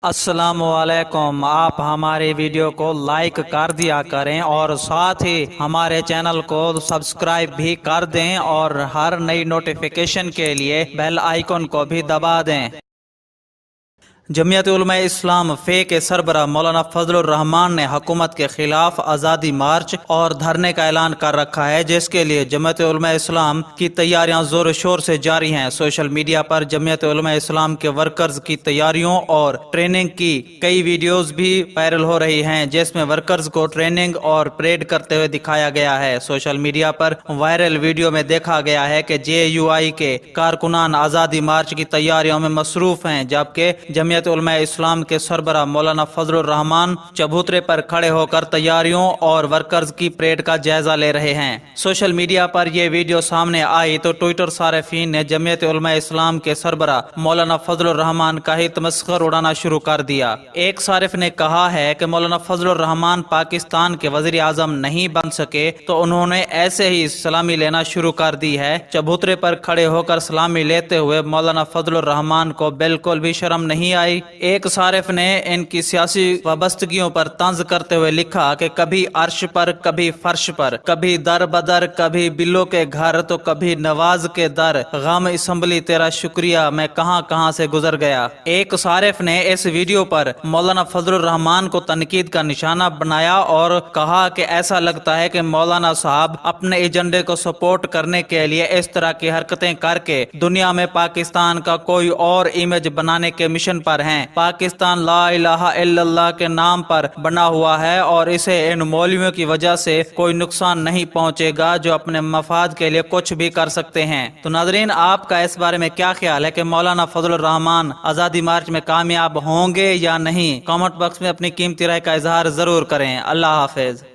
السلام علیکم۔ آپ ہمارے ویڈیو کو لائک کر دیا کریں اور ساتھ ہی ہمارے چینل کو سبسکرائب بھی کر دیں اور ہر نئی نوٹیفیکیشن کے لیے بیل آئیکن کو بھی دبا دیں۔ جمعیت علماء اسلام فے کے سربراہ مولانا فضل الرحمان نے حکومت کے خلاف آزادی مارچ اور دھرنے کا اعلان کر رکھا ہے، جس کے لیے جمعیت علماء اسلام کی تیاریاں زور و شور سے جاری ہیں۔ سوشل میڈیا پر جمعیت علماء اسلام کے ورکرز کی تیاریوں اور ٹریننگ کی کئی ویڈیوز بھی وائرل ہو رہی ہیں، جس میں ورکرز کو ٹریننگ اور پریڈ کرتے ہوئے دکھایا گیا ہے۔ سوشل میڈیا پر وائرل ویڈیو میں دیکھا گیا ہے کہ JUI کے کارکنان آزادی مارچ کی تیاریوں میں مصروف ہیں، جبکہ جمعیت علماء اسلام کے سربراہ مولانا فضل الرحمان چبوترے پر کھڑے ہو کر تیاریوں اور ورکرز کی پریڈ کا جائزہ لے رہے ہیں۔ سوشل میڈیا پر یہ ویڈیو سامنے آئی تو ٹویٹر صارفین نے جمعیت علماء اسلام کے سربراہ مولانا فضل الرحمان کا ہی تمسخر اڑانا شروع کر دیا۔ ایک صارف نے کہا ہے کہ مولانا فضل الرحمان پاکستان کے وزیر اعظم نہیں بن سکے تو انہوں نے ایسے ہی سلامی لینا شروع کر دی ہے۔ چبوترے پر کھڑے ہو کر سلامی لیتے ہوئے مولانا فضل الرحمان کو بالکل بھی شرم نہیں آئی۔ ایک صارف نے ان کی سیاسی وابستگیوں پر طنز کرتے ہوئے لکھا کہ کبھی عرش پر، کبھی فرش پر، کبھی در بدر، کبھی بلوں کے گھر تو کبھی نواز کے در، غم اسمبلی تیرا شکریہ میں کہاں کہاں سے گزر گیا۔ ایک صارف نے اس ویڈیو پر مولانا فضل الرحمان کو تنقید کا نشانہ بنایا اور کہا کہ ایسا لگتا ہے کہ مولانا صاحب اپنے ایجنڈے کو سپورٹ کرنے کے لیے اس طرح کی حرکتیں کر کے دنیا میں پاکستان کا کوئی اور امیج بنانے کے مشن پر ہیں۔ پاکستان لا الہ الا اللہ کے نام پر بنا ہوا ہے اور اسے ان مولویوں کی وجہ سے کوئی نقصان نہیں پہنچے گا جو اپنے مفاد کے لیے کچھ بھی کر سکتے ہیں۔ تو ناظرین، آپ کا اس بارے میں کیا خیال ہے کہ مولانا فضل الرحمان آزادی مارچ میں کامیاب ہوں گے یا نہیں؟ کامنٹ باکس میں اپنی قیمتی رائے کا اظہار ضرور کریں۔ اللہ حافظ۔